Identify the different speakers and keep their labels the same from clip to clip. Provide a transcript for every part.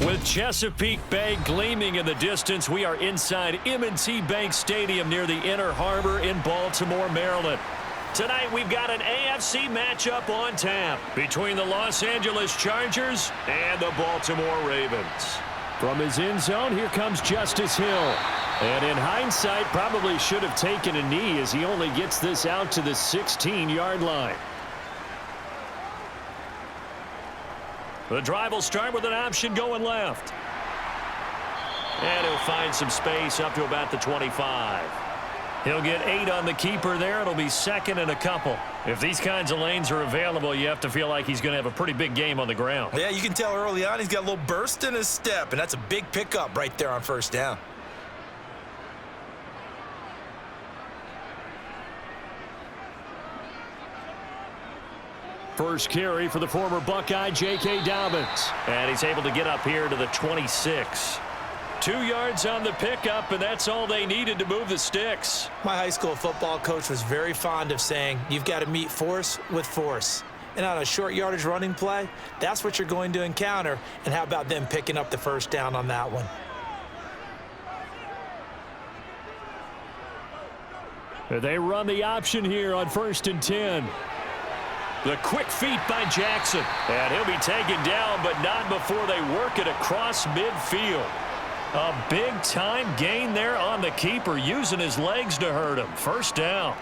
Speaker 1: With Chesapeake Bay gleaming in the distance, we are inside M&T Bank Stadium near the Inner Harbor in Baltimore, Maryland. Tonight, we've got an AFC matchup on tap between the Los Angeles Chargers and the Baltimore Ravens. From his end zone, here comes Justice Hill. And in hindsight, probably should have taken a knee as he only gets this out to the 16-yard line. The drive will start with an option going left. And he'll find some space up to about the 25. He'll get 8 on the keeper there. It'll be second and a couple. If these kinds of lanes are available, you have to feel like he's going to have a pretty big game on the ground.
Speaker 2: Yeah, you can tell early on he's got a little burst in his step, and that's a big pickup right there on first down.
Speaker 1: First carry for the former Buckeye, J.K. Dobbins. And he's able to get up here to the 26. 2 yards on the pickup, and that's all they needed to move the sticks.
Speaker 2: My high school football coach was very fond of saying, you've got to meet force with force. And on a short yardage running play, that's what you're going to encounter. And how about them picking up the first down on that one?
Speaker 1: They run the option here on 1st and 10. The quick feet by Jackson. And he'll be taken down, but not before they work it across midfield. A big-time gain there on the keeper, using his legs to hurt him. First down.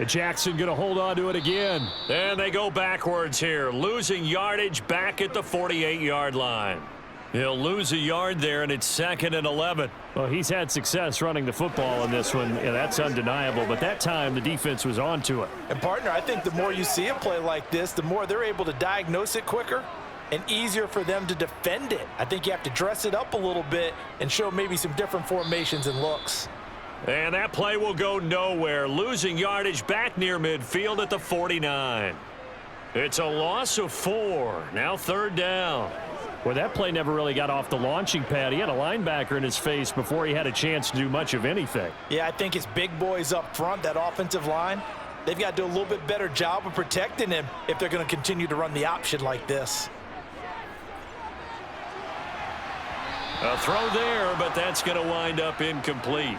Speaker 1: Jackson going to hold on to it again. And they go backwards here, losing yardage back at the 48-yard line. He'll lose a yard there, and it's 2nd and 11. Well, he's had success running the football in this one, and that's undeniable. But that time, the defense was on to it.
Speaker 2: And, partner, I think the more you see a play like this, the more they're able to diagnose it quicker and easier for them to defend it. I think you have to dress it up a little bit and show maybe some different formations and looks.
Speaker 1: And that play will go nowhere, losing yardage back near midfield at the 49. It's a loss of 4. Now 3rd down. Well, that play never really got off the launching pad. He had a linebacker in his face before he had a chance to do much of anything.
Speaker 2: Yeah, I think it's big boys up front, that offensive line. They've got to do a little bit better job of protecting him if they're going to continue to run the option like this.
Speaker 1: A throw there, but that's going to wind up incomplete.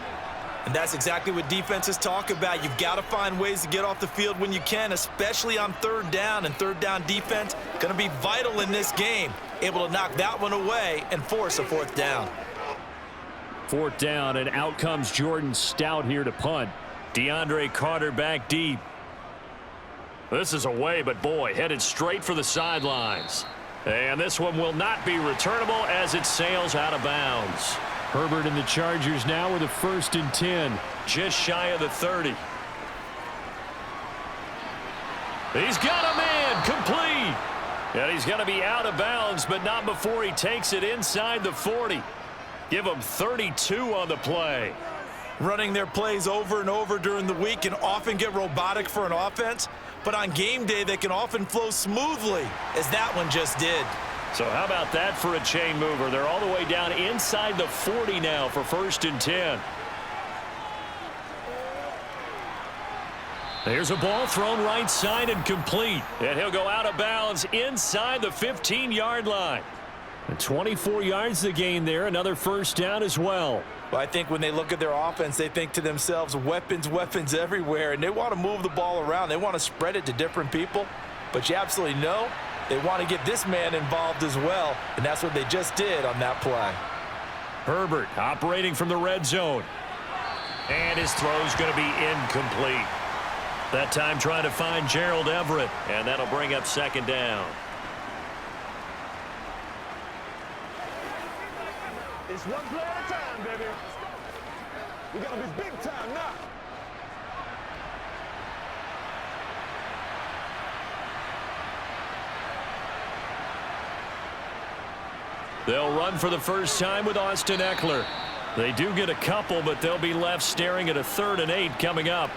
Speaker 2: And that's exactly what defenses talk about. You've got to find ways to get off the field when you can, especially on 3rd down. And 3rd down defense going to be vital in this game. Able to knock that one away and force a 4th down.
Speaker 1: 4th down, and out comes Jordan Stout here to punt. DeAndre Carter back deep. This is away, but boy, headed straight for the sidelines. And this one will not be returnable as it sails out of bounds. Herbert and the Chargers now with a 1st and 10, just shy of the 30. He's got a man, complete. And he's going to be out of bounds, but not before he takes it inside the 40. Give him 32 on the play.
Speaker 2: Running their plays over and over during the week can often get robotic for an offense, but on game day they can often flow smoothly, as that one just did.
Speaker 1: So how about that for a chain mover? They're all the way down inside the 40 now for 1st and 10. There's a ball thrown right side and complete. And he'll go out of bounds inside the 15-yard line. And 24 yards to gain there. Another 1st down as well.
Speaker 2: Well, I think when they look at their offense, they think to themselves, weapons, weapons everywhere. And they want to move the ball around. They want to spread it to different people. But you absolutely know they want to get this man involved as well. And that's what they just did on that play.
Speaker 1: Herbert operating from the red zone. And his throw's going to be incomplete. That time trying to find Gerald Everett, and that'll bring up 2nd down.
Speaker 3: It's one play at a time, baby. We got to be big time now.
Speaker 1: They'll run for the first time with Austin Eckler. They do get a couple, but they'll be left staring at a 3rd and 8 coming up.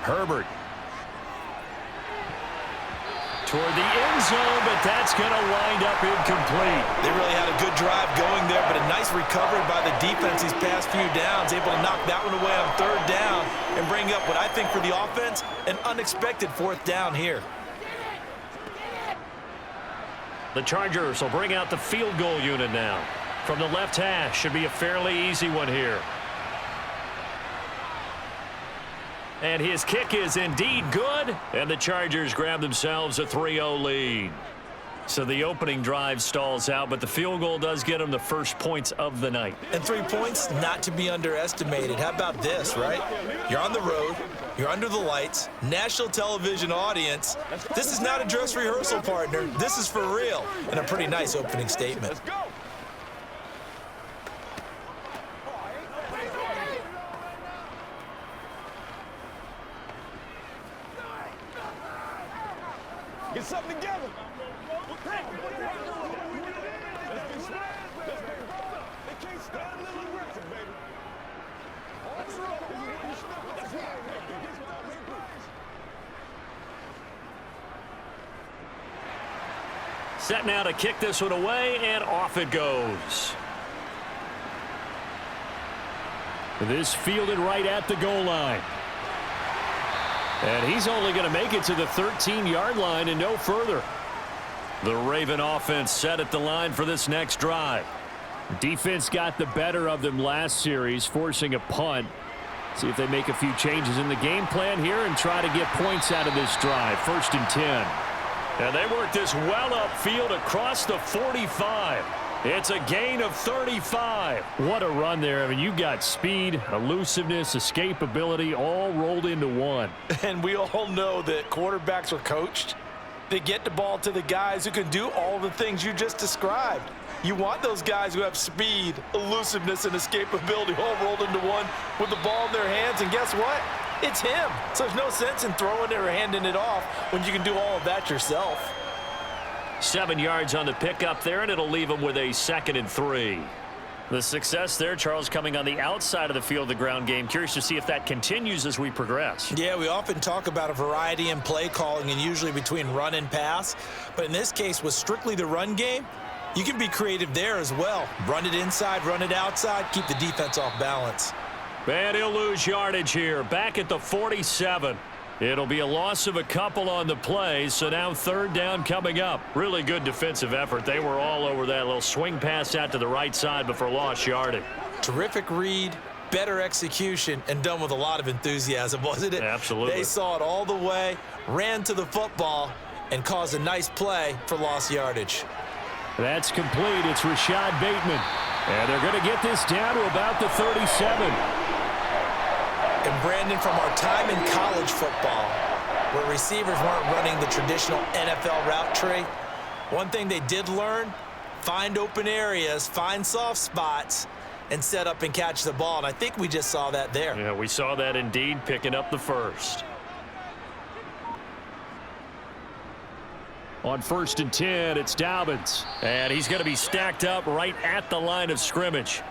Speaker 1: Herbert. Toward the end zone, but that's going to wind up incomplete.
Speaker 2: They really had a good drive going there, but a nice recovery by the defense these past few downs, able to knock that one away on third down and bring up what I think for the offense, an unexpected fourth down here.
Speaker 1: The Chargers will bring out the field goal unit now. From the left hash, should be a fairly easy one here. And his kick is indeed good, and the Chargers grab themselves a 3-0 lead. So the opening drive stalls out, but the field goal does get them the first points of the night.
Speaker 2: And 3 points, not to be underestimated. How about this, right? You're on the road, you're under the lights, national television audience. This is not a dress rehearsal, partner. This is for real, and a pretty nice opening statement.
Speaker 3: Let's go. Get something together. They can't stand a little aggressive, baby.
Speaker 1: Set now to kick this one away, and off it goes. This fielded right at the goal line. And he's only going to make it to the 13-yard line and no further. The Raven offense set at the line for this next drive. Defense got the better of them last series, forcing a punt. See if they make a few changes in the game plan here and try to get points out of this drive. 1st and 10. And they work this well upfield across the 45. It's a gain of 35. What a run there. I mean, you got speed, elusiveness, escapability all rolled into one.
Speaker 2: And we all know that quarterbacks are coached. They get the ball to the guys who can do all the things you just described. You want those guys who have speed, elusiveness, and escapability all rolled into one with the ball in their hands. And guess what? It's him. So there's no sense in throwing it or handing it off when you can do all of that yourself.
Speaker 1: 7 yards on the pickup there, and it'll leave him with a 2nd and 3. The success there, Charles, coming on the outside of the field, the ground game. Curious to see if that continues as we progress.
Speaker 2: Yeah, we often talk about a variety in play calling and usually between run and pass. But in this case, with strictly the run game, you can be creative there as well. Run it inside, run it outside, keep the defense off balance.
Speaker 1: And he'll lose yardage here, back at the 47. It'll be a loss of a couple on the play, so now 3rd down coming up. Really good defensive effort. They were all over that little swing pass out to the right side before lost yardage.
Speaker 2: Terrific read, better execution, and done with a lot of enthusiasm, wasn't it?
Speaker 1: Absolutely.
Speaker 2: They saw it all the way, ran to the football, and caused a nice play for lost yardage.
Speaker 1: That's complete. It's Rashad Bateman. And they're going to get this down to about the 37.
Speaker 2: And Brandon, from our time in college football, where receivers weren't running the traditional NFL route tree, one thing they did learn, find open areas, find soft spots, and set up and catch the ball. And I think we just saw that there.
Speaker 1: Yeah, we saw that indeed, picking up the first. On 1st and 10, it's Dobbins. And he's going to be stacked up right at the line of scrimmage.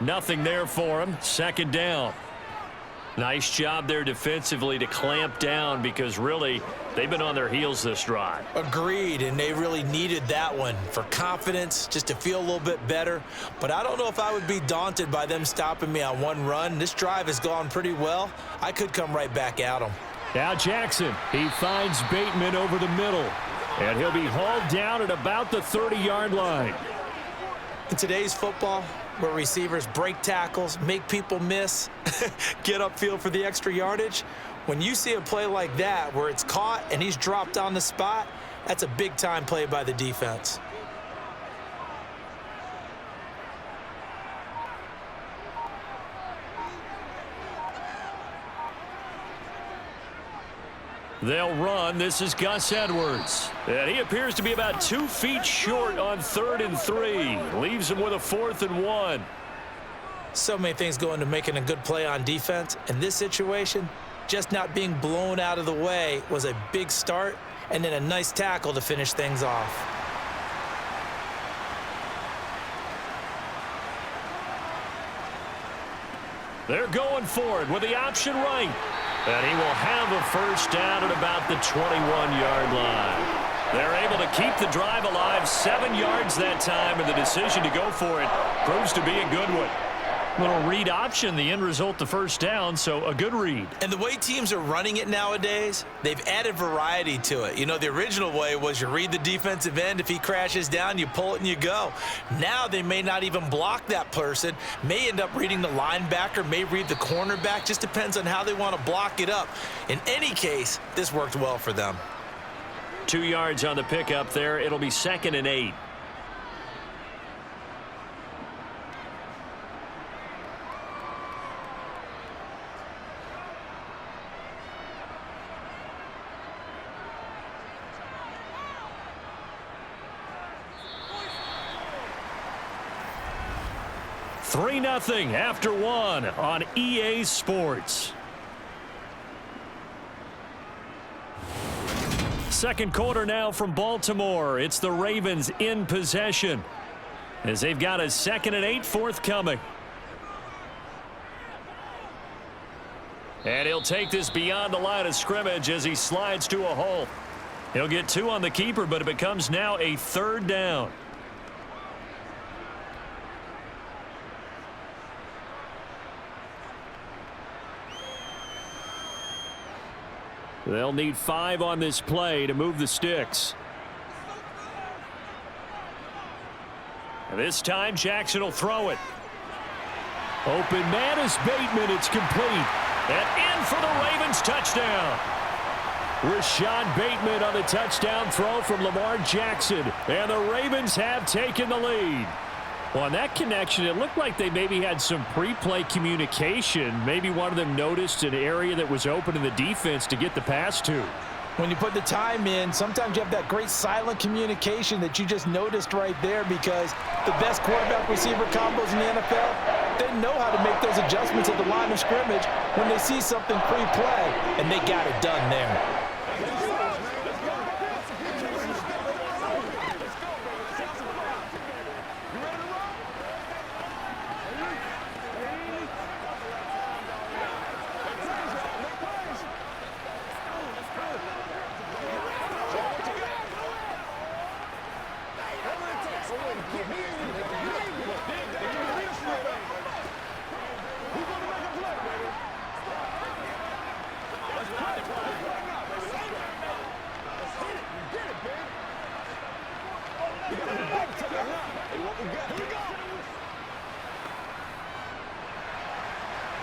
Speaker 1: Nothing there for him. 2nd down. Nice job there defensively to clamp down because really they've been on their heels this drive.
Speaker 2: Agreed, and they really needed that one for confidence, just to feel a little bit better. But I don't know if I would be daunted by them stopping me on one run. This drive has gone pretty well. I could come right back at them.
Speaker 1: Now Jackson, he finds Bateman over the middle. And he'll be hauled down at about the 30-yard line.
Speaker 2: In today's football, where receivers break tackles, make people miss, get upfield for the extra yardage, when you see a play like that where it's caught and he's dropped on the spot, that's a big-time play by the defense.
Speaker 1: They'll run. This is Gus Edwards. And he appears to be about 2 feet short on 3rd and 3. Leaves him with a 4th and 1.
Speaker 2: So many things go into making a good play on defense. In this situation, just not being blown out of the way was a big start, and then a nice tackle to finish things off.
Speaker 1: They're going for it with the option right. And he will have a first down at about the 21-yard line. They're able to keep the drive alive, 7 yards that time, and the decision to go for it proves to be a good one. Little read option, the end result, the first down, so a good read.
Speaker 2: And the way teams are running it nowadays, they've added variety to it. You know, the original way was you read the defensive end. If he crashes down, you pull it and you go. Now they may not even block that person, may end up reading the linebacker, may read the cornerback. Just depends on how they want to block it up. In any case, this worked well for them.
Speaker 1: 2 yards on the pickup there. It'll be 2nd and 8. Three 3-0 after 1 on EA Sports. Second quarter now from Baltimore. It's the Ravens in possession as they've got a 2nd and 8 forthcoming. And he'll take this beyond the line of scrimmage as he slides to a hole. He'll get 2 on the keeper, but it becomes now a 3rd down. They'll need 5 on this play to move the sticks. And this time, Jackson will throw it. Open man is Bateman. It's complete. And in for the Ravens touchdown. Rashad Bateman on the touchdown throw from Lamar Jackson. And the Ravens have taken the lead. Well, on that connection, it looked like they maybe had some pre-play communication. Maybe one of them noticed an area that was open in the defense to get the pass to.
Speaker 2: When you put the time in, sometimes you have that great silent communication that you just noticed right there, because the best quarterback receiver combos in the NFL, they know how to make those adjustments at the line of scrimmage when they see something pre-play, and they got it done there.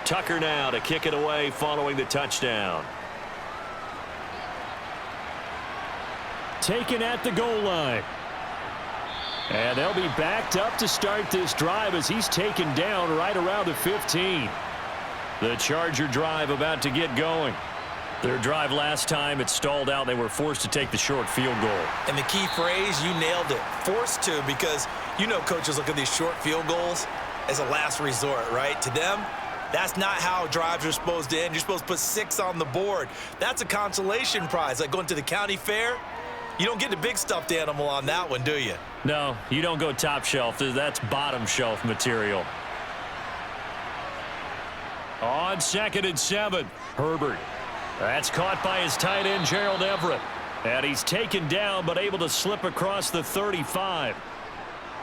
Speaker 1: Tucker now to kick it away following the touchdown. Taken at the goal line. And they'll be backed up to start this drive as he's taken down right around the 15. The Charger drive about to get going. Their drive last time, it stalled out. They were forced to take the short field goal.
Speaker 2: And the key phrase, you nailed it, forced to, because you know coaches look at these short field goals as a last resort, right? To them, that's not how drives are supposed to end. You're supposed to put 6 on the board. That's a consolation prize. Like going to the county fair, you don't get the big stuffed animal on that one, do you?
Speaker 1: No, you don't go top shelf. That's bottom shelf material. On 2nd and 7, Herbert. That's caught by his tight end, Gerald Everett. And he's taken down but able to slip across the 35.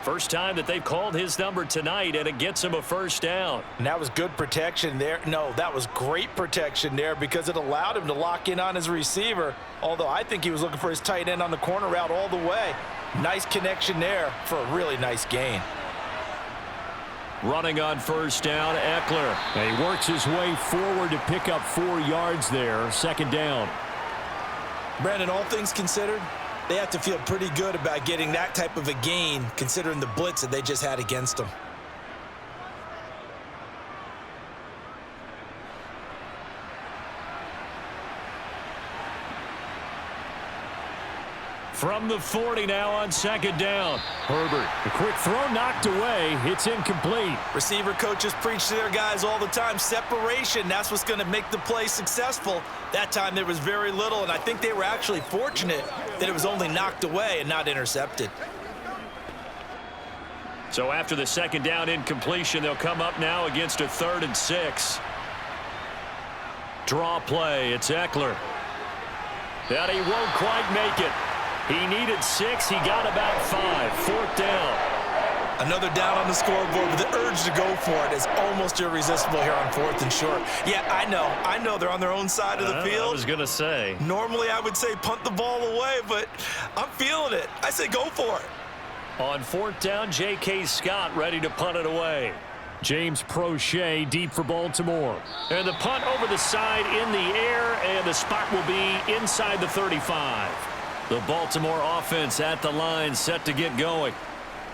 Speaker 1: First time that they've called his number tonight, and it gets him a first down.
Speaker 2: And that was good protection there. No, that was great protection there because it allowed him to lock in on his receiver, although I think he was looking for his tight end on the corner route all the way. Nice connection there for a really nice gain.
Speaker 1: Running on first down, Eckler. And he works his way forward to pick up 4 yards there. 2nd down.
Speaker 2: Brandon, all things considered, they have to feel pretty good about getting that type of a gain considering the blitz that they just had against them.
Speaker 1: From the 40 now on 2nd down. Herbert, the quick throw knocked away. It's incomplete.
Speaker 2: Receiver coaches preach to their guys all the time. Separation, that's what's going to make the play successful. That time there was very little, and I think they were actually fortunate that it was only knocked away and not intercepted.
Speaker 1: So after the 2nd down incompletion, they'll come up now against a 3rd and 6. Draw play. It's Eckler. And he won't quite make it. He needed 6. He got about 5. 4th down.
Speaker 2: Another down on the scoreboard, but the urge to go for it is almost irresistible here on 4th and short. Yeah, I know they're on their own side of the field.
Speaker 1: I was going to say.
Speaker 2: Normally I would say punt the ball away, but I'm feeling it. I say go for it.
Speaker 1: On 4th down, J.K. Scott ready to punt it away. James Prochet deep for Baltimore. And the punt over the side in the air, and the spot will be inside the 35. The Baltimore offense at the line set to get going.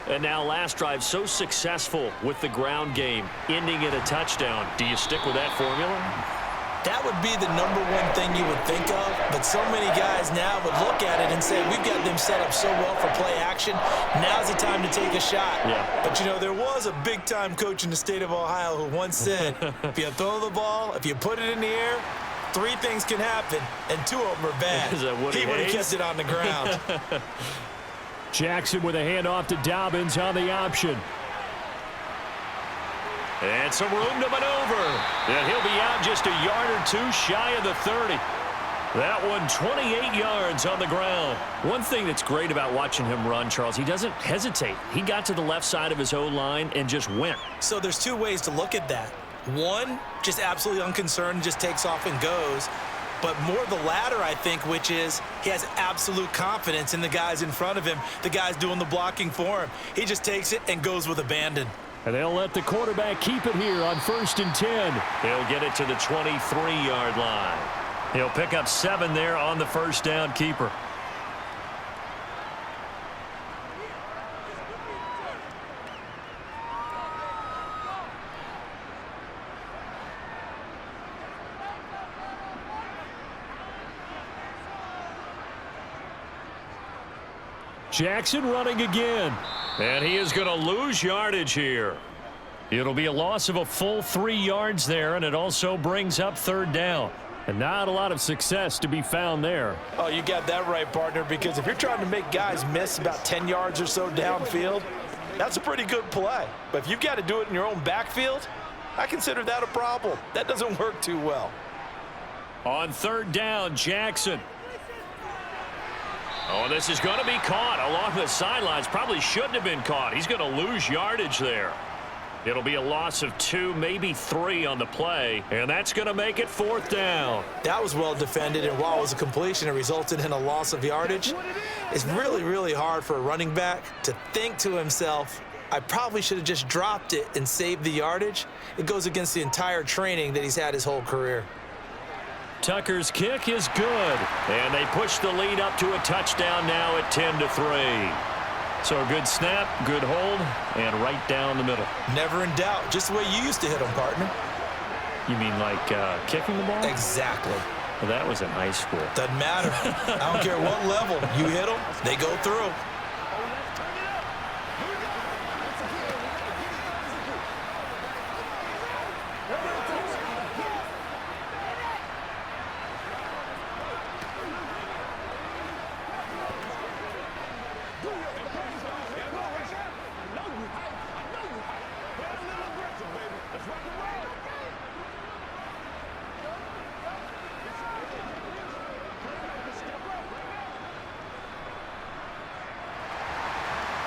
Speaker 1: And now last drive so successful with the ground game, ending in a touchdown. Do you stick with that formula?
Speaker 2: That would be the number one thing you would think of, but so many guys now would look at it and say, we've got them set up so well for play action. Now's the time to take a shot. Yeah. But, you know, there was a big-time coach in the state of Ohio who once said, if you throw the ball, if you put it in the air, 3 things can happen, and 2 of them are bad. He would have kept it on the ground.
Speaker 1: Jackson with a handoff to Dobbins on the option. And some room to maneuver. And he'll be out just a yard or 2 shy of the 30. That one 28 yards on the ground. One thing that's great about watching him run, Charles, he doesn't hesitate. He got to the left side of his O-line and just went.
Speaker 2: So there's 2 ways to look at that. One, just absolutely unconcerned, just takes off and goes. But more the latter, I think, which is he has absolute confidence in the guys in front of him, the guys doing the blocking for him. He just takes it and goes with abandon.
Speaker 1: And they'll let the quarterback keep it here on 1st and 10. He'll get it to the 23-yard line. He'll pick up 7 there on the 1st down keeper. Jackson running again. And he is going to lose yardage here. It'll be a loss of a full 3 yards there, and it also brings up 3rd down. And not a lot of success to be found there.
Speaker 2: Oh, you got that right, partner, because if you're trying to make guys miss about 10 yards or so downfield, that's a pretty good play. But if you've got to do it in your own backfield, I consider that a problem. That doesn't work too well.
Speaker 1: On 3rd down, Jackson. Oh, this is going to be caught along the sidelines. Probably shouldn't have been caught. He's going to lose yardage there. It'll be a loss of 2, maybe 3 on the play, and that's going to make it 4th down.
Speaker 2: That was well defended, and while it was a completion, it resulted in a loss of yardage. It's really, really hard for a running back to think to himself, I probably should have just dropped it and saved the yardage. It goes against the entire training that he's had his whole career.
Speaker 1: Tucker's kick is good, and they push the lead up to a touchdown now at 10-3. So a good snap, good hold, and right down the middle.
Speaker 2: Never in doubt, just the way you used to hit them, partner.
Speaker 1: You mean like kicking the ball?
Speaker 2: Exactly.
Speaker 1: Well, that was in high school.
Speaker 2: Doesn't matter. I don't care what level. You hit them, they go through.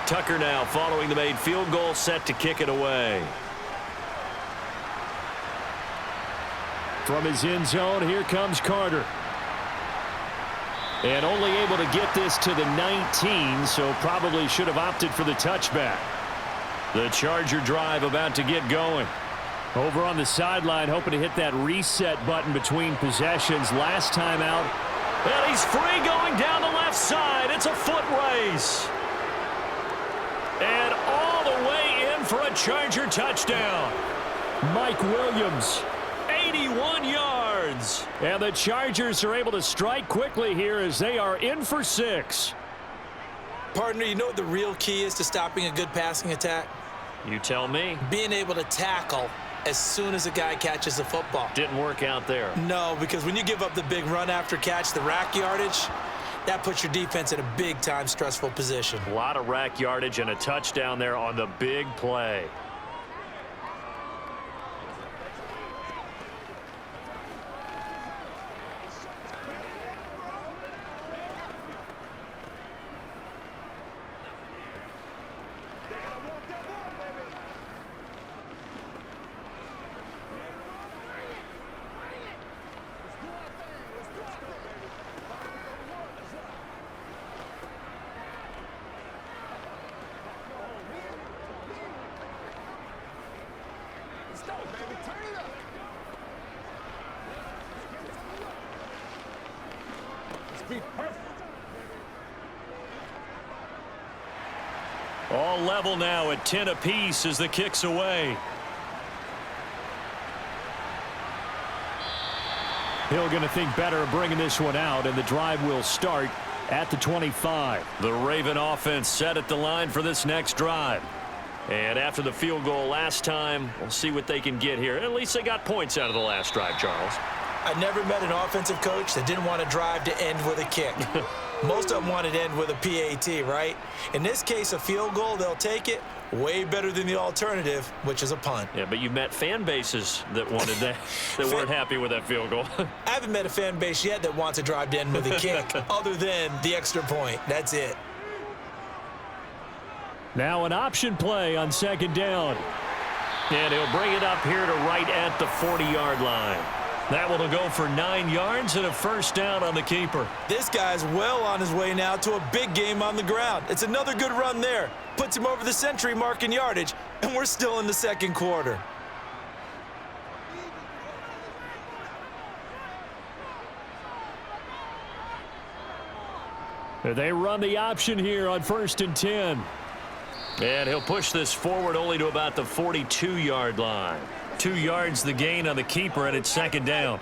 Speaker 1: Tucker now following the made field goal, set to kick it away. From his end zone, here comes Carter. And only able to get this to the 19, so probably should have opted for the touchback. The Charger drive about to get going. Over on the sideline, hoping to hit that reset button between possessions. Last time out. And he's free going down the left side. It's a foot race. And all the way in for a Charger touchdown. Mike Williams, 81 yards. And the Chargers are able to strike quickly here as they are in for 6.
Speaker 2: Partner, you know what the real key is to stopping a good passing attack?
Speaker 1: You tell me.
Speaker 2: Being able to tackle as soon as a guy catches the football.
Speaker 1: Didn't work out there.
Speaker 2: No, because when you give up the big run after catch, the rack yardage, that puts your defense in a big-time stressful position.
Speaker 1: A lot of rack yardage and a touchdown there on the big play. All level now at 10 apiece as the kick's away. Hill going to think better of bringing this one out, and the drive will start at the 25. The Raven offense set at the line for this next drive. And after the field goal last time, we'll see what they can get here. At least they got points out of the last drive, Charles.
Speaker 2: I never met an offensive coach that didn't want to drive to end with a kick. Most of them wanted to end with a PAT, right? In this case, a field goal, they'll take it. Way better than the alternative, which is a punt.
Speaker 1: Yeah, but you met fan bases that wanted that, that weren't happy with that field goal.
Speaker 2: I haven't met a fan base yet that wants to drive to end with a kick, other than the extra point. That's it.
Speaker 1: Now an option play on second down. And he'll bring it up here to right at the 40-yard line. That one will go for 9 yards and a first down on the keeper.
Speaker 2: This guy's well on his way now to a big game on the ground. It's another good run there. Puts him over the century mark in yardage, and we're still in the second quarter.
Speaker 1: They run the option here on 1st and 10. And he'll push this forward only to about the 42-yard line. 2 yards the gain on the keeper, and it's second down.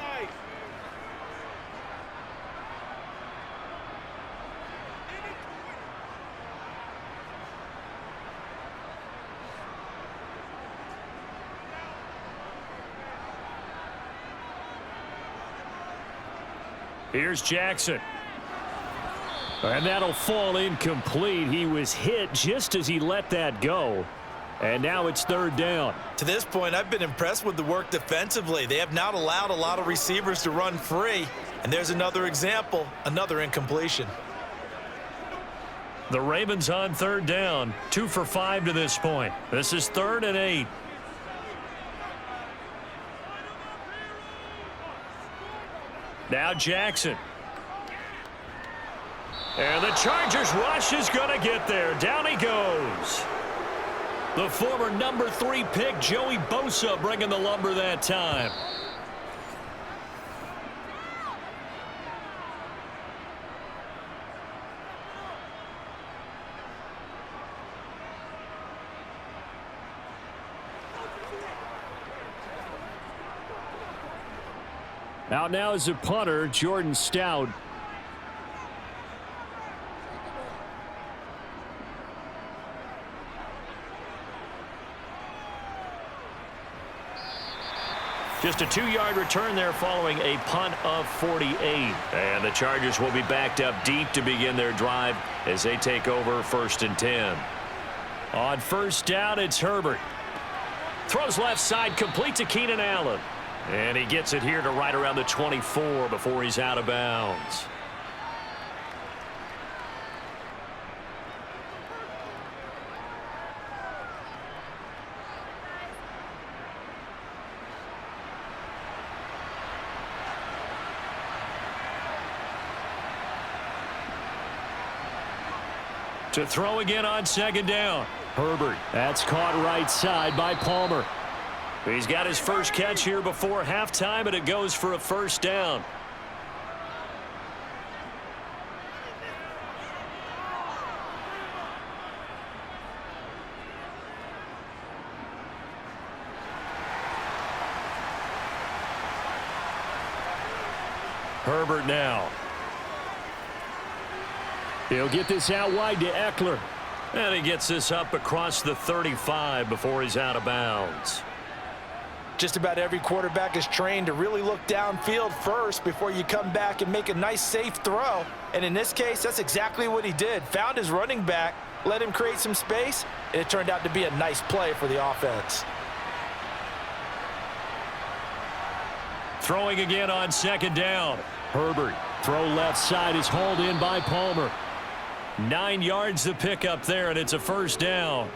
Speaker 1: Here's Jackson. And that'll fall incomplete. He was hit just as he let that go. And now it's third down.
Speaker 2: To this point, I've been impressed with the work defensively. They have not allowed a lot of receivers to run free. And there's another example, another incompletion.
Speaker 1: The Ravens on third down, 2 for 5 to this point. This is 3rd and 8. Now Jackson. And the Chargers rush is going to get there. Down he goes. The former number 3 pick, Joey Bosa, bringing the lumber that time. Out now is a punter, Jordan Stout. Just a 2-yard return there following a punt of 48. And the Chargers will be backed up deep to begin their drive as they take over 1st and 10. On first down, it's Herbert. Throws left side, complete to Keenan Allen. And he gets it here to right around the 24 before he's out of bounds. To throw again on second down. Herbert. That's caught right side by Palmer. He's got his first catch here before halftime, and it goes for a first down. Herbert now. He'll get this out wide to Eckler. And he gets this up across the 35 before he's out of bounds.
Speaker 2: Just about every quarterback is trained to really look downfield first before you come back and make a nice, safe throw. And in this case, that's exactly what he did. Found his running back, let him create some space, and it turned out to be a nice play for the offense.
Speaker 1: Throwing again on second down. Herbert. Throw left side is hauled in by Palmer. 9 yards to pick up there, and it's a first down.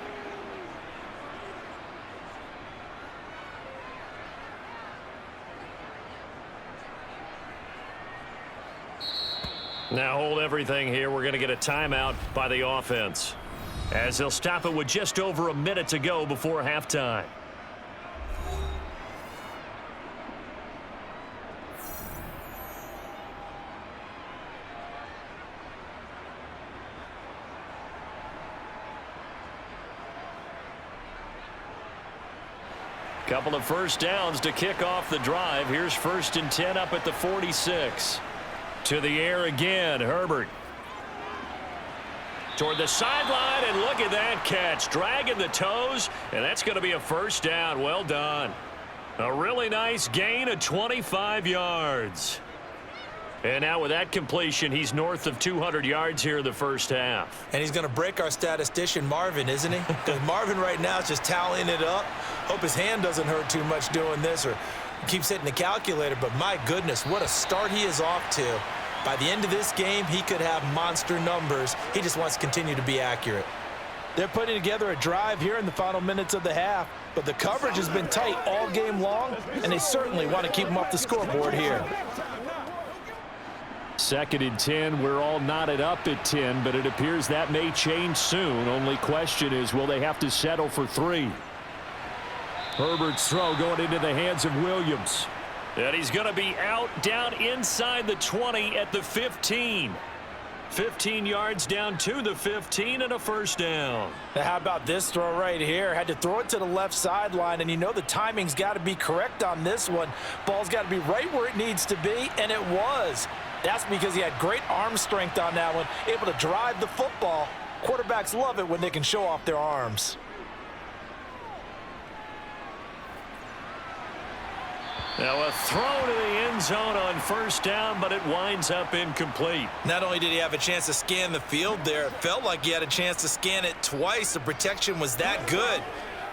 Speaker 1: Now hold everything here. We're going to get a timeout by the offense, as they'll stop it with just over a minute to go before halftime. Couple of first downs to kick off the drive. Here's 1st and 10 up at the 46. To the air again, Herbert. Toward the sideline, and look at that catch. Dragging the toes, and that's going to be a first down. Well done. A really nice gain of 25 yards. And now with that completion, he's north of 200 yards here in the first half.
Speaker 2: And he's going to break our statistician, Marvin, isn't he? Because Marvin right now is just tallying it up. Hope his hand doesn't hurt too much doing this or keeps hitting the calculator. But my goodness, what a start he is off to. By the end of this game, he could have monster numbers. He just wants to continue to be accurate. They're putting together a drive here in the final minutes of the half. But the coverage has been tight all game long, and they certainly want to keep him off the scoreboard here.
Speaker 1: 2nd and 10. We're all knotted up at 10, but it appears that may change soon. Only question is, will they have to settle for 3? Herbert's throw going into the hands of Williams. And he's going to be out down inside the 20 at the 15. 15 yards down to the 15 and a first down.
Speaker 2: Now how about this throw right here? Had to throw it to the left sideline, and you know the timing's got to be correct on this one. Ball's got to be right where it needs to be, and it was. That's because he had great arm strength on that one, able to drive the football. Quarterbacks love it when they can show off their arms.
Speaker 1: Now a throw to the end zone on first down, but it winds up incomplete.
Speaker 2: Not only did he have a chance to scan the field there, it felt like he had a chance to scan it twice. The protection was that good.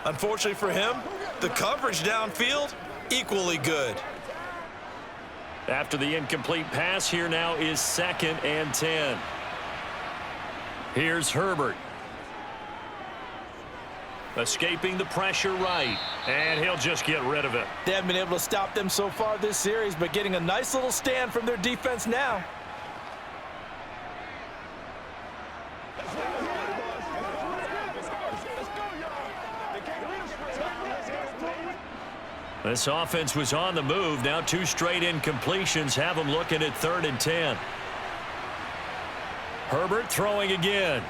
Speaker 2: Unfortunately for him, the coverage downfield, equally good.
Speaker 1: After the incomplete pass, here now is 2nd and 10. Here's Herbert. Escaping the pressure right, and he'll just get rid of it.
Speaker 2: They haven't been able to stop them so far this series, but getting a nice little stand from their defense now.
Speaker 1: This offense was on the move. Now 2 straight incompletions have them looking at 3rd and 10. Herbert throwing again.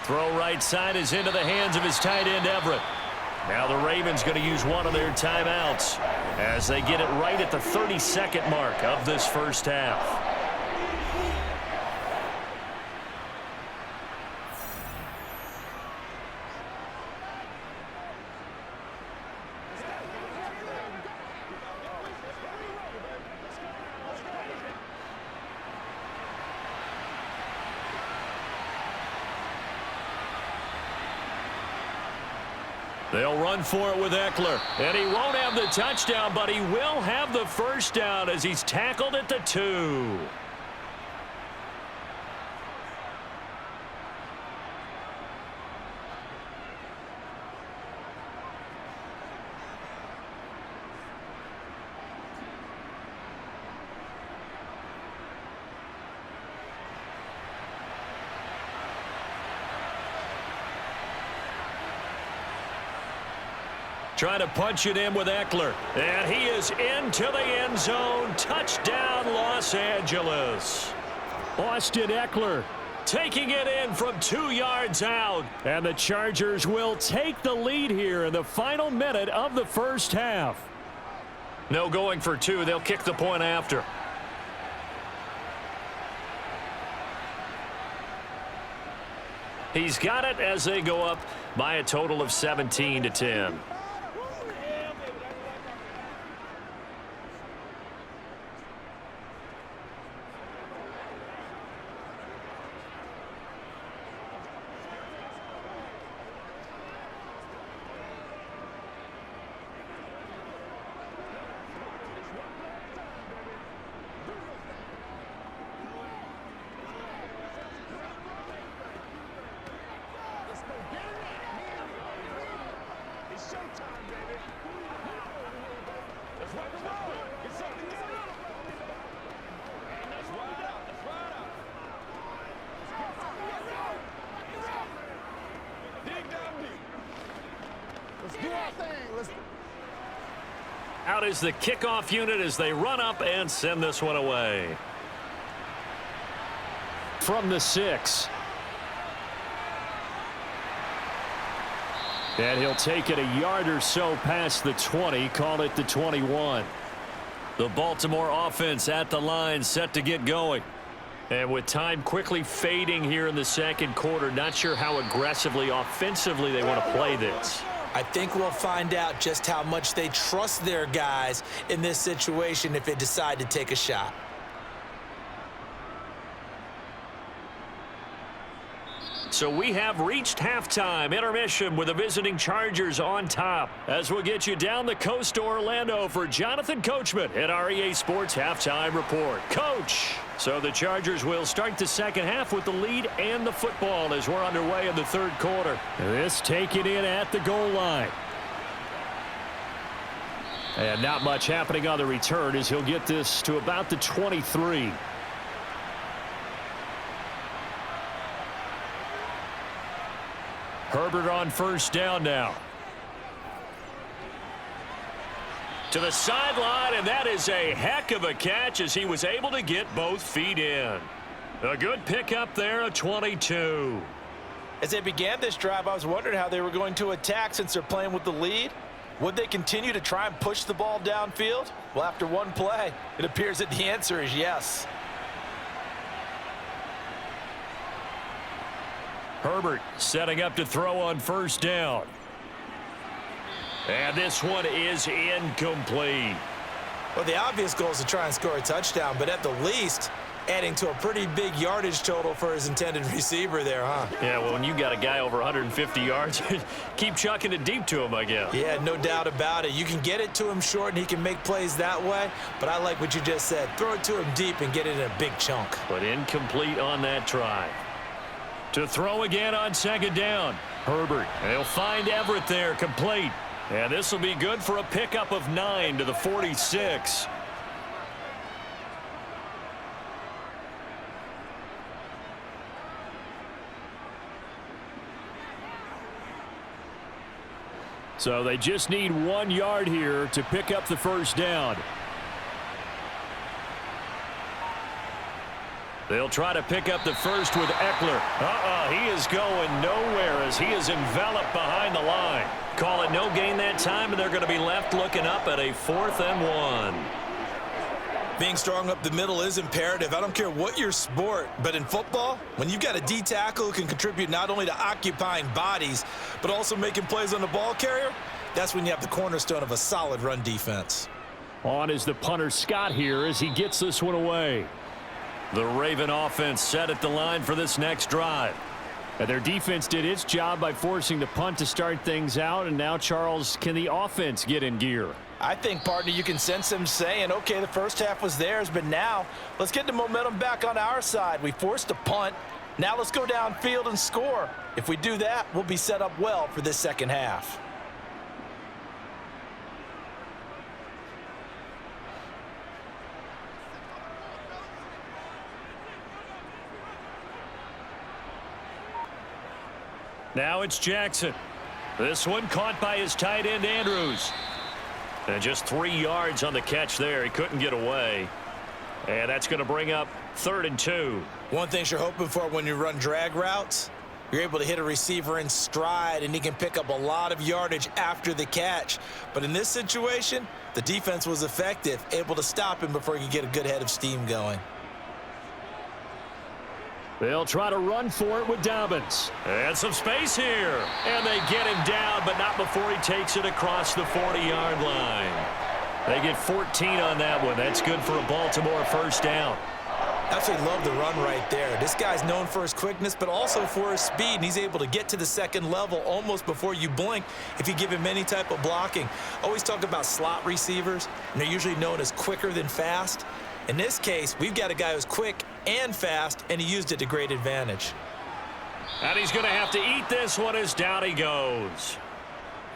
Speaker 1: Throw right side is into the hands of his tight end, Everett. Now the Ravens going to use one of their timeouts as they get it right at the 30-second mark of this first half. They'll run for it with Eckler. And he won't have the touchdown, but he will have the first down as he's tackled at the 2. Trying to punch it in with Eckler. And he is into the end zone. Touchdown, Los Angeles. Austin Eckler taking it in from 2 yards out. And the Chargers will take the lead here in the final minute of the first half. No going for 2. They'll kick the point after. He's got it as they go up by a total of 17-10. Out is the kickoff unit as they run up and send this one away. From the 6. And he'll take it a yard or so past the 20, call it the 21. The Baltimore offense at the line, set to get going. And with time quickly fading here in the second quarter, not sure how aggressively, offensively they want to play this.
Speaker 2: I think we'll find out just how much they trust their guys in this situation if they decide to take a shot.
Speaker 1: So we have reached halftime, intermission with the visiting Chargers on top. As we'll get you down the coast to Orlando for Jonathan Coachman at our EA Sports Halftime Report. Coach! So the Chargers will start the second half with the lead and the football as we're underway in the third quarter. This taken in at the goal line. And not much happening on the return as he'll get this to about the 23. Herbert on first down now. To the sideline, and that is a heck of a catch as he was able to get both feet in. A good pickup there, a 22.
Speaker 2: As they began this drive, I was wondering how they were going to attack since they're playing with the lead. Would they continue to try and push the ball downfield? Well, after one play, it appears that the answer is yes.
Speaker 1: Herbert setting up to throw on first down. And this one is incomplete.
Speaker 2: Well, the obvious goal is to try and score a touchdown, but at the least, adding to a pretty big yardage total for his intended receiver there, huh?
Speaker 1: Yeah, well, when you got a guy over 150 yards, keep chucking it deep to him, I guess.
Speaker 2: Yeah, no doubt about it. You can get it to him short, and he can make plays that way, but I like what you just said. Throw it to him deep and get it in a big chunk.
Speaker 1: But incomplete on that try. To throw again on second down. Herbert. They'll find Everett there, complete. And this will be good for a pickup of 9 to the 46. So they just need 1 yard here to pick up the first down. They'll try to pick up the first with Eckler. He is going nowhere as he is enveloped behind the line. Call it no gain that time, and they're going to be left looking up at a 4th and 1.
Speaker 2: Being strong up the middle is imperative. I don't care what your sport, but in football, when you've got a D tackle who can contribute not only to occupying bodies, but also making plays on the ball carrier, that's when you have the cornerstone of a solid run defense.
Speaker 1: On is the punter Scott here as he gets this one away. The Raven offense set at the line for this next drive. And their defense did its job by forcing the punt to start things out. And now, Charles, can the offense get in gear?
Speaker 2: I think, partner, you can sense them saying, okay, the first half was theirs, but now let's get the momentum back on our side. We forced a punt. Now let's go downfield and score. If we do that, we'll be set up well for this second half.
Speaker 1: Now it's Jackson. This one caught by his tight end, Andrews. And just 3 yards on the catch there. He couldn't get away. And that's going to bring up 3rd and 2.
Speaker 2: One thing you're hoping for when you run drag routes, you're able to hit a receiver in stride, and he can pick up a lot of yardage after the catch. But in this situation, the defense was effective, able to stop him before he could get a good head of steam going.
Speaker 1: They'll try to run for it with Dobbins. And some space here. And they get him down, but not before he takes it across the 40-yard line. They get 14 on that one. That's good for a Baltimore first down.
Speaker 2: Absolutely love the run right there. This guy's known for his quickness, but also for his speed, and he's able to get to the second level almost before you blink if you give him any type of blocking. Always talk about slot receivers, and they're usually known as quicker than fast. In this case, we've got a guy who's quick and fast, and he used it to great advantage.
Speaker 1: And he's going to have to eat this one as down he goes.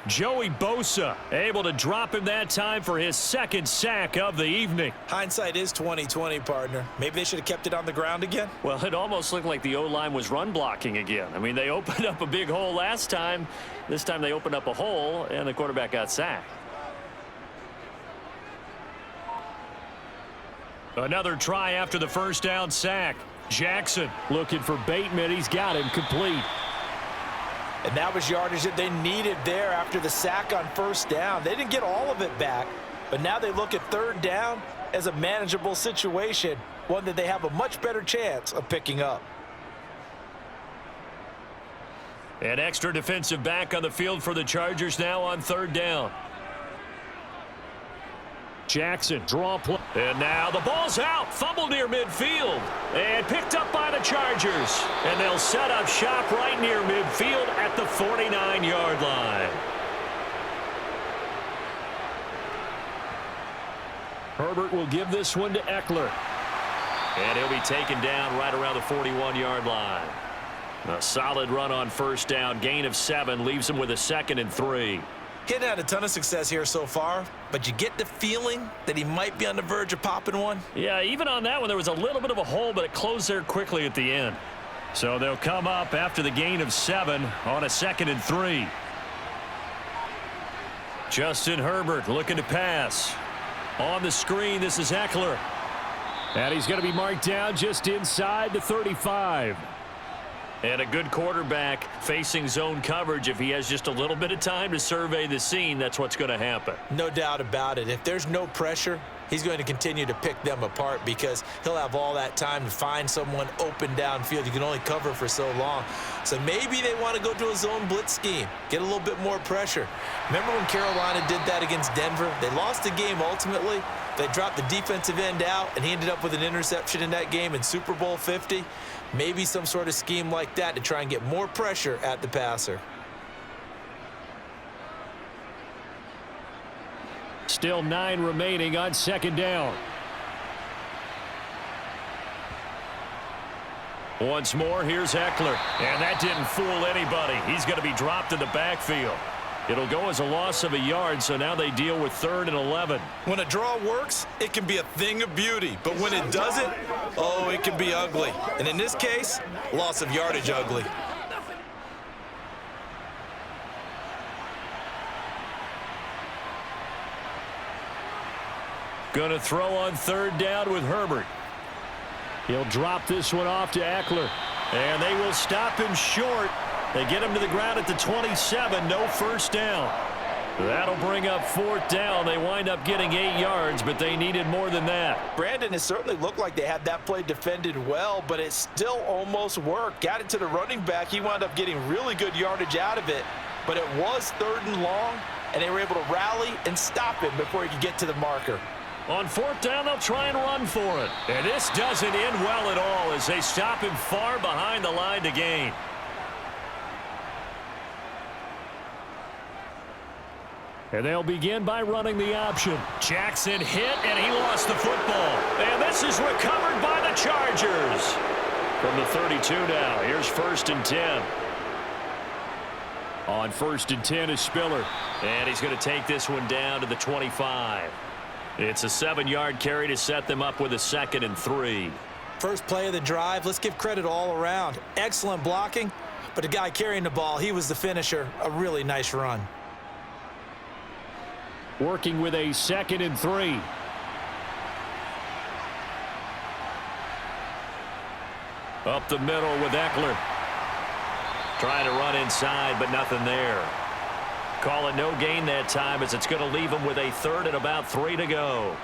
Speaker 1: Joey Bosa able to drop him that time for his 2nd sack of the evening.
Speaker 2: Hindsight is 20/20, partner. Maybe they should have kept it on the ground again.
Speaker 1: Well, it almost looked like the O-line was run blocking again. I mean, they opened up a big hole last time. This time they opened up a hole, and the quarterback got sacked. Another try after the first down sack. Jackson looking for Bateman. He's got him complete.
Speaker 2: And that was yardage that they needed there after the sack on first down. They didn't get all of it back, but now they look at third down as a manageable situation, one that they have a much better chance of picking up.
Speaker 1: An extra defensive back on the field for the Chargers now on third down. Jackson, draw play. And now the ball's out. Fumble near midfield. And picked up by the Chargers. And they'll set up shop right near midfield at the 49-yard line. Herbert will give this one to Eckler. And he'll be taken down right around the 41-yard line. A solid run on first down. Gain of 7 leaves him with a 2nd and 3.
Speaker 2: He had a ton of success here so far, but you get the feeling that he might be on the verge of popping one.
Speaker 1: Yeah, even on that one, there was a little bit of a hole, but it closed there quickly at the end. So they'll come up after the gain of 7 on a 2nd and 3. Justin Herbert looking to pass. On the screen, this is Eckler. And he's going to be marked down just inside the 35. And a good quarterback facing zone coverage. If he has just a little bit of time to survey the scene, that's what's going to happen.
Speaker 2: No doubt about it. If there's no pressure, he's going to continue to pick them apart because he'll have all that time to find someone open downfield. You can only cover for so long. So maybe they want to go to a zone blitz scheme, get a little bit more pressure. Remember when Carolina did that against Denver? They lost the game ultimately. They dropped the defensive end out, and he ended up with an interception in that game in Super Bowl 50. Maybe some sort of scheme like that to try and get more pressure at the passer.
Speaker 1: Still 9 remaining on second down. Once more, here's Eckler. And that didn't fool anybody. He's going to be dropped in the backfield. It'll go as a loss of a yard, so now they deal with 3rd and 11.
Speaker 2: When a draw works, it can be a thing of beauty. But when it doesn't, oh, it can be ugly. And in this case, loss of yardage ugly.
Speaker 1: Going to throw on 3rd down with Herbert. He'll drop this one off to Eckler. And they will stop him short. They get him to the ground at the 27. No first down. That'll bring up 4th down. They wind up getting 8 yards, but they needed more than that.
Speaker 2: Brandon, it certainly looked like they had that play defended well, but it still almost worked. Got it to the running back. He wound up getting really good yardage out of it, but it was 3rd and long, and they were able to rally and stop him before he could get to the marker.
Speaker 1: On 4th down, they'll try and run for it. And this doesn't end well at all as they stop him far behind the line to gain. And they'll begin by running the option. Jackson hit, and he lost the football. And this is recovered by the Chargers. From the 32 now, here's 1st and 10. On 1st and 10 is Spiller. And he's going to take this one down to the 25. It's a 7-yard carry to set them up with a 2nd and 3.
Speaker 2: First play of the drive, let's give credit all around. Excellent blocking, but the guy carrying the ball, he was the finisher. A really nice run.
Speaker 1: Working with a 2nd and 3. Up the middle with Eckler. Trying to run inside, but nothing there. Call it no gain that time as it's going to leave him with a 3rd and about 3 to go.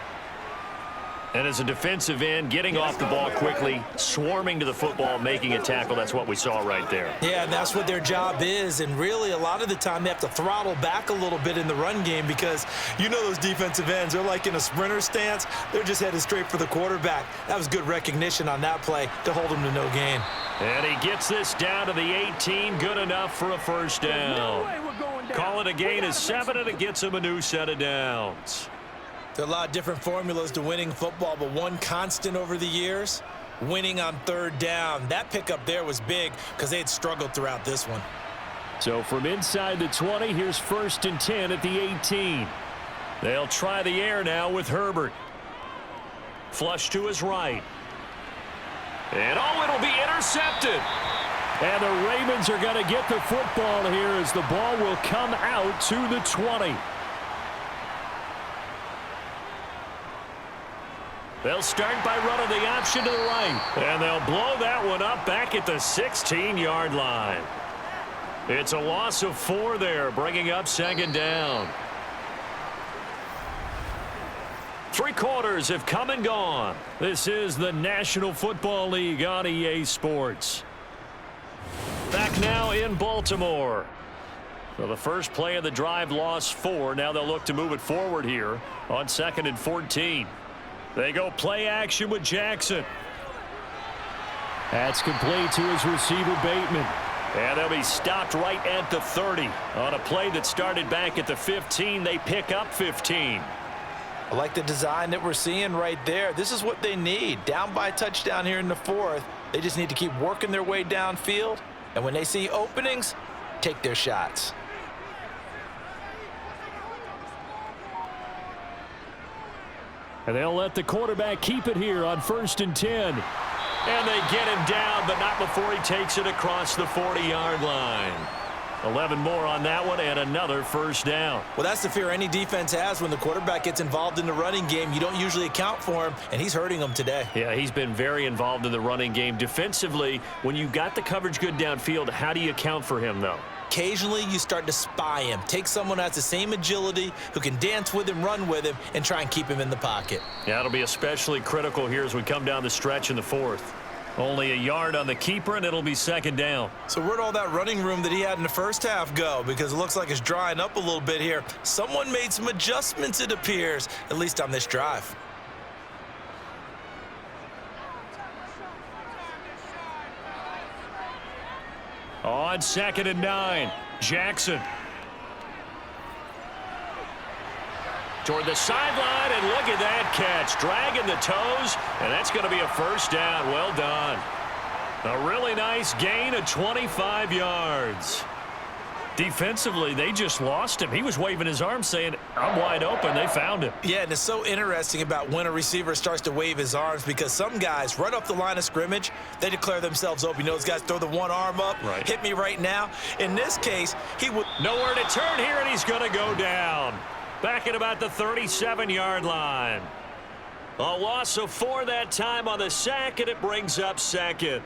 Speaker 1: And as a defensive end, getting off the ball quickly, swarming to the football, making a tackle, that's what we saw right there.
Speaker 2: Yeah, and that's what their job is. And really, a lot of the time, they have to throttle back a little bit in the run game because you know those defensive ends, they're like in a sprinter stance. They're just headed straight for the quarterback. That was good recognition on that play to hold him to no gain.
Speaker 1: And he gets this down to the 18, good enough for a first down. Call it a gain of 7, and it gets him a new set of downs.
Speaker 2: There are a lot of different formulas to winning football, but one constant over the years, winning on 3rd down. That pickup there was big because they had struggled throughout this one.
Speaker 1: So from inside the 20, here's 1st and 10 at the 18. They'll try the air now with Herbert. Flush to his right. And oh, it'll be intercepted. And the Ravens are going to get the football here as the ball will come out to the 20. They'll start by running the option to the right. And they'll blow that one up back at the 16-yard line. It's a loss of 4 there, bringing up second down. 3 quarters have come and gone. This is the National Football League on EA Sports. Back now in Baltimore. Well, the first play of the drive lost 4. Now they'll look to move it forward here on 2nd and 14. They go play action with Jackson. That's complete to his receiver, Bateman. And they'll be stopped right at the 30. On a play that started back at the 15, they pick up 15.
Speaker 2: I like the design that we're seeing right there. This is what they need. Down by a touchdown here in the 4th. They just need to keep working their way downfield. And when they see openings, take their shots.
Speaker 1: And they'll let the quarterback keep it here on 1st and 10. And they get him down, but not before he takes it across the 40-yard line. 11 more on that one and another first down.
Speaker 2: Well, that's the fear any defense has when the quarterback gets involved in the running game. You don't usually account for him, and he's hurting them today.
Speaker 1: Yeah, he's been very involved in the running game. Defensively, when you got the coverage good downfield, how do you account for him, though?
Speaker 2: Occasionally, you start to spy him. Take someone who has the same agility, who can dance with him, run with him, and try and keep him in the pocket.
Speaker 1: Yeah, it'll be especially critical here as we come down the stretch in the 4th. Only a yard on the keeper, and it'll be second down.
Speaker 2: So where'd all that running room that he had in the first half go? Because it looks like it's drying up a little bit here. Someone made some adjustments, it appears, at least on this drive.
Speaker 1: On 2nd and 9, Jackson. Toward the sideline, and look at that catch. Dragging the toes, and that's going to be a first down. Well done. A really nice gain of 25 yards. Defensively, they just lost him. He was waving his arms saying, I'm wide open. They found him.
Speaker 2: Yeah, and it's so interesting about when a receiver starts to wave his arms because some guys right off the line of scrimmage, they declare themselves open. You know, those guys throw the one arm up,
Speaker 1: right.
Speaker 2: Hit me right now. In this case, he would...
Speaker 1: Nowhere to turn here, and he's going to go down. Back at about the 37-yard line. A loss of 4 that time on the sack, and it brings up second.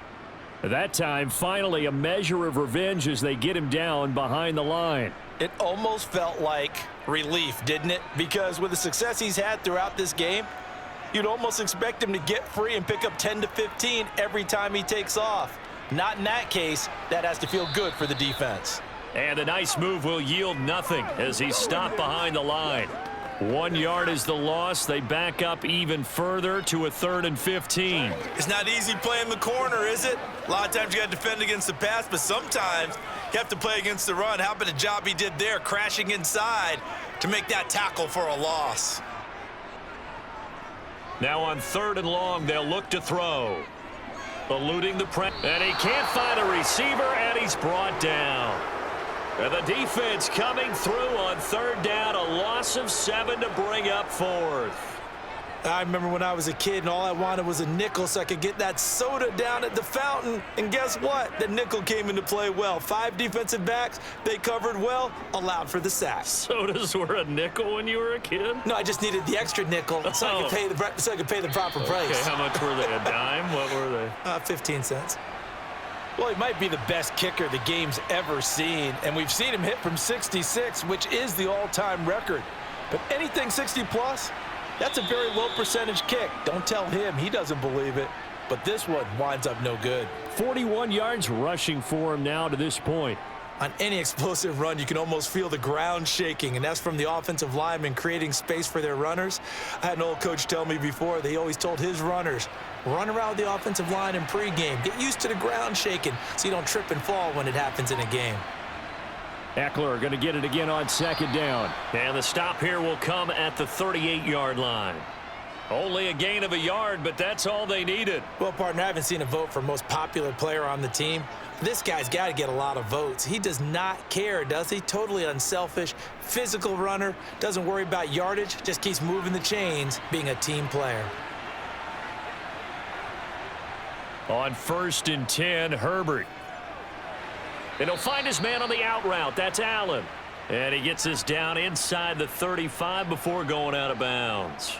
Speaker 1: That time, finally, a measure of revenge as they get him down behind the line.
Speaker 2: It almost felt like relief, didn't it? Because with the success he's had throughout this game, you'd almost expect him to get free and pick up 10 to 15 every time he takes off. Not in that case. That has to feel good for the defense.
Speaker 1: And a nice move will yield nothing as he's stopped behind the line. 1 yard is the loss. They back up even further to a 3rd and 15.
Speaker 2: It's not easy playing the corner, is it? A lot of times you got to defend against the pass, but sometimes you have to play against the run. How about the job he did there, crashing inside to make that tackle for a loss?
Speaker 1: Now on 3rd and long, they'll look to throw. Eluding the press. And he can't find a receiver, and he's brought down. And the defense coming through on 3rd down, a loss of 7 to bring up 4th.
Speaker 2: I remember when I was a kid and all I wanted was a nickel so I could get that soda down at the fountain. And guess what? The nickel came into play well. 5 defensive backs, they covered well, allowed for the sack.
Speaker 1: Sodas were a nickel when you were a kid?
Speaker 2: No, I just needed the extra nickel so I could pay the proper price.
Speaker 1: Okay, how much were they? A dime? What were they?
Speaker 2: 15 cents. Well, he might be the best kicker the game's ever seen, and we've seen him hit from 66, which is the all-time record. But anything 60-plus, that's a very low percentage kick. Don't tell him. He doesn't believe it. But this one winds up no good.
Speaker 1: 41 yards rushing for him now to this point.
Speaker 2: On any explosive run, you can almost feel the ground shaking, and that's from the offensive linemen creating space for their runners. I had an old coach tell me before, they always told his runners, run around the offensive line in pregame. Get used to the ground shaking so you don't trip and fall when it happens in a game.
Speaker 1: Eckler going to get it again on 2nd down. And the stop here will come at the 38-yard line. Only a gain of a yard, but that's all they needed.
Speaker 2: Well, partner, I haven't seen a vote for most popular player on the team. This guy's got to get a lot of votes. He does not care, does he? Totally unselfish, physical runner, doesn't worry about yardage, just keeps moving the chains, being a team player.
Speaker 1: On 1st and 10, Herbert. And he'll find his man on the out route. That's Allen. And he gets this down inside the 35 before going out of bounds.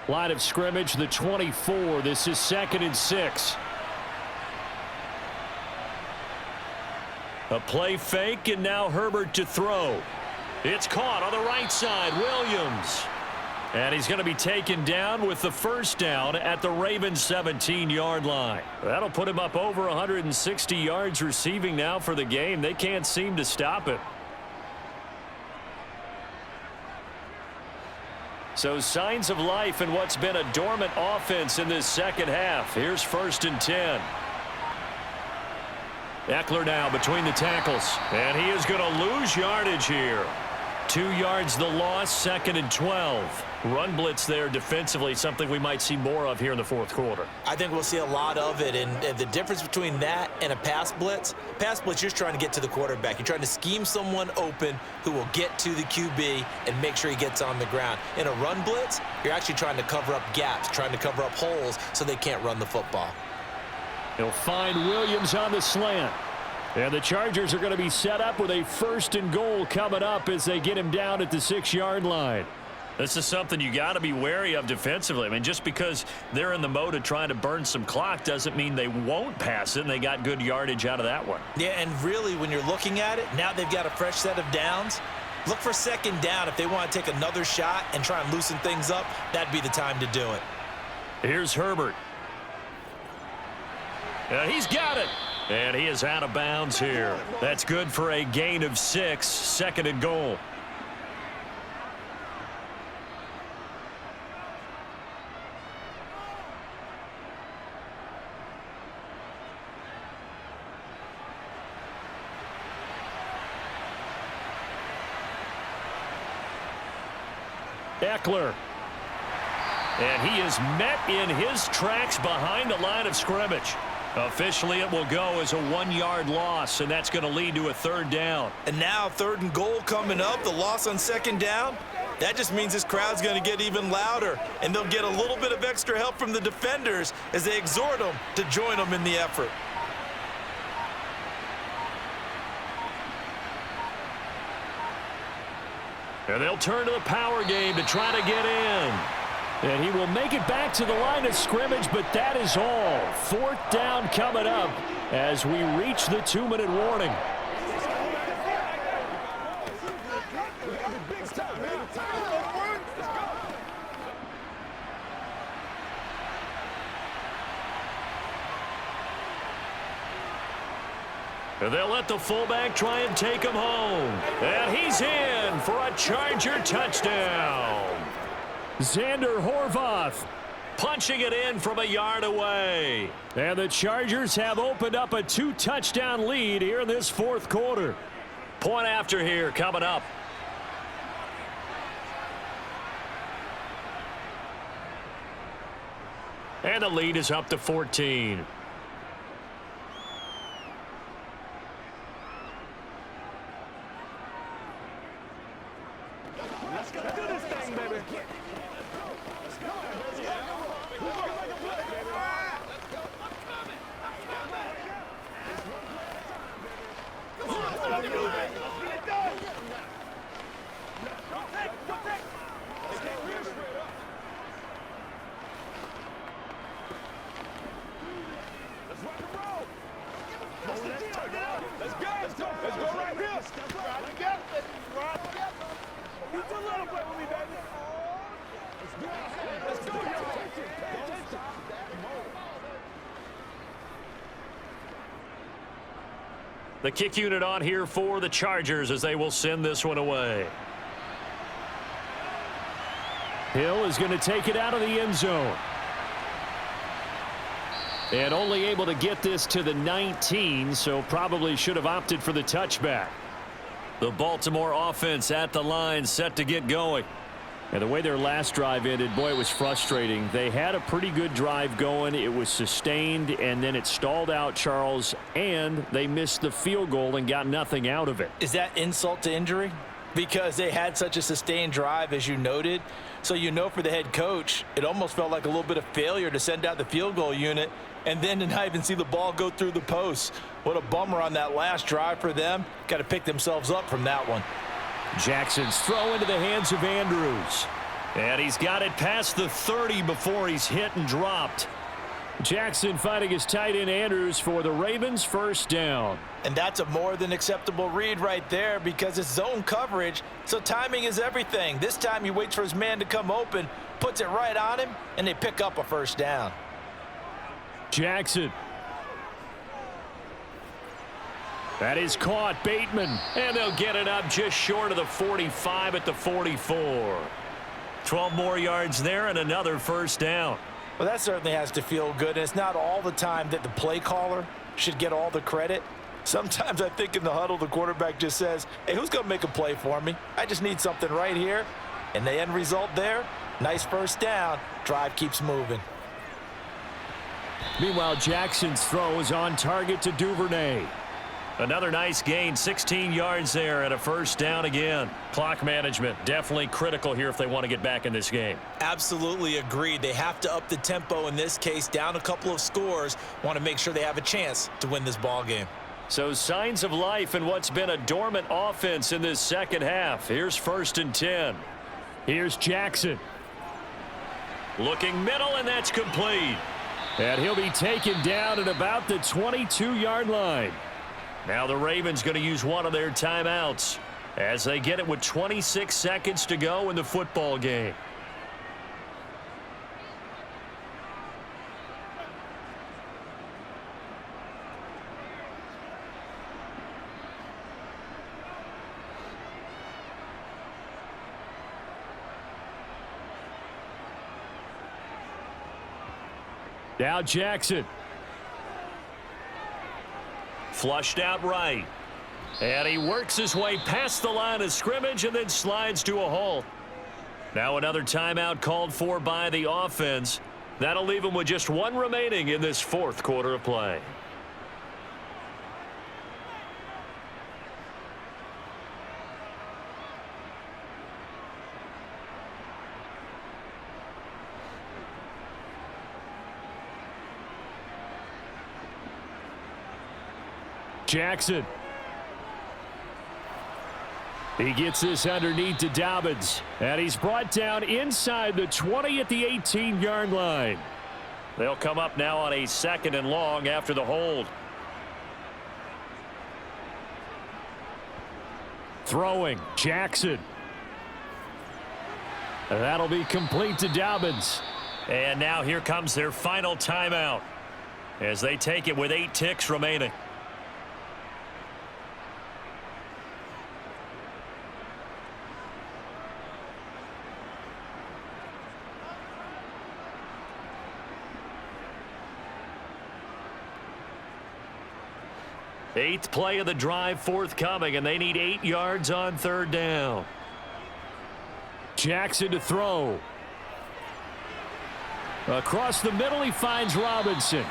Speaker 1: Line of scrimmage, the 24. This is 2nd and 6. A play fake, and now Herbert to throw. It's caught on the right side. Williams. And he's going to be taken down with the first down at the Ravens 17-yard line. That'll put him up over 160 yards receiving now for the game. They can't seem to stop it. So signs of life in what's been a dormant offense in this second half. Here's 1st and 10. Eckler now between the tackles. And he is going to lose yardage here. 2 yards the loss, 2nd and 12. Run blitz there defensively, something we might see more of here in the fourth quarter.
Speaker 2: I think we'll see a lot of it, and the difference between that and a pass blitz, you're just trying to get to the quarterback. You're trying to scheme someone open who will get to the QB and make sure he gets on the ground. In a run blitz, you're actually trying to cover up gaps, trying to cover up holes so they can't run the football.
Speaker 1: He'll find Williams on the slant. And the Chargers are going to be set up with a 1st and goal coming up as they get him down at the 6-yard line. This is something you got to be wary of defensively. I mean, just because they're in the mode of trying to burn some clock doesn't mean they won't pass it, and they got good yardage out of that one.
Speaker 2: Yeah, and really, when you're looking at it, now they've got a fresh set of downs. Look for 2nd down. If they want to take another shot and try and loosen things up, that'd be the time to do it.
Speaker 1: Here's Herbert. And he's got it. And he is out of bounds here. That's good for a gain of 6, 2nd and goal. Eckler. And he is met in his tracks behind the line of scrimmage. Officially, it will go as a 1-yard loss, and that's going to lead to a 3rd down.
Speaker 2: And now 3rd and goal coming up, the loss on 2nd down. That just means this crowd's going to get even louder, and they'll get a little bit of extra help from the defenders as they exhort them to join them in the effort.
Speaker 1: And they'll turn to the power game to try to get in. And he will make it back to the line of scrimmage, but that is all. 4th down coming up as we reach the 2-minute warning. And they'll let the fullback try and take him home. And he's in for a Charger touchdown. Xander Horvath punching it in from a yard away. And the Chargers have opened up a 2-touchdown lead here in this 4th quarter. Point after here coming up. And the lead is up to 14.
Speaker 3: Let's do this thing, baby.
Speaker 1: The kick unit on here for the Chargers as they will send this one away. Hill is going to take it out of the end zone. And only able to get this to the 19, so probably should have opted for the touchback. The Baltimore offense at the line, set to get going. And the way their last drive ended, boy, it was frustrating. They had a pretty good drive going. It was sustained, and then it stalled out, Charles, and they missed the field goal and got nothing out of it.
Speaker 2: Is that insult to injury? Because they had such a sustained drive, as you noted. So you know for the head coach, it almost felt like a little bit of failure to send out the field goal unit and then to not even see the ball go through the posts. What a bummer on that last drive for them. Got to pick themselves up from that one.
Speaker 1: Jackson's throw into the hands of Andrews. And he's got it past the 30 before he's hit and dropped. Jackson finding his tight end Andrews for the Ravens, first down.
Speaker 2: And that's a more than acceptable read right there because it's zone coverage, so timing is everything. This time he waits for his man to come open, puts it right on him, and they pick up a first down.
Speaker 1: Jackson. That is caught, Bateman. And they'll get it up just short of the 45 at the 44. 12 more yards there and another first down.
Speaker 2: Well, that certainly has to feel good, and it's not all the time that the play caller should get all the credit. Sometimes I think in the huddle, the quarterback just says, hey, who's going to make a play for me? I just need something right here. And the end result there, nice first down. Drive keeps moving.
Speaker 1: Meanwhile, Jackson's throw is on target to Duvernay. Another nice gain, 16 yards there and a first down again. Clock management definitely critical here if they want to get back in this game.
Speaker 2: Absolutely agreed. They have to up the tempo in this case, down a couple of scores. Want to make sure they have a chance to win this ball game.
Speaker 1: So signs of life in what's been a dormant offense in this second half. Here's 1st and 10. Here's Jackson. Looking middle, and that's complete. And he'll be taken down at about the 22-yard line. Now the Ravens going to use one of their timeouts as they get it with 26 seconds to go in the football game. Now Jackson. Flushed out right. And he works his way past the line of scrimmage and then slides to a halt. Now another timeout called for by the offense. That'll leave him with just one remaining in this fourth quarter of play. Jackson. He gets this underneath to Dobbins. And he's brought down inside the 20 at the 18-yard line. They'll come up now on a 2nd and long after the hold. Throwing, Jackson. And that'll be complete to Dobbins. And now here comes their final timeout as they take it with 8 ticks remaining. Eighth play of the drive forthcoming, and they need 8 yards on 3rd down. Jackson to throw. Across the middle, he finds Robinson.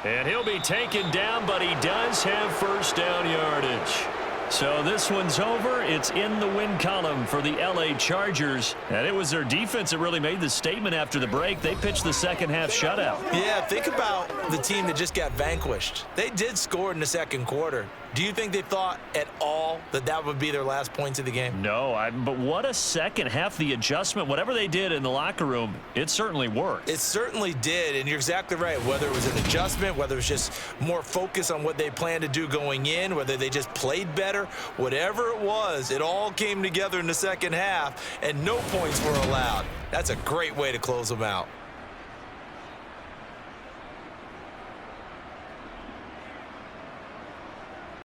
Speaker 1: And he'll be taken down, but he does have first down yardage. So this one's over. It's in the win column for the L.A. Chargers. And it was their defense that really made the statement after the break. They pitched the second-half shutout.
Speaker 2: Yeah, think about the team that just got vanquished. They did score in the second quarter. Do you think they thought at all that that would be their last points of the game?
Speaker 1: No, but what a second half. The adjustment, whatever they did in the locker room, it certainly worked.
Speaker 2: It certainly did, and you're exactly right. Whether it was an adjustment, whether it was just more focus on what they planned to do going in, whether they just played better, whatever it was, it all came together in the second half, and no points were allowed. That's a great way to close them out.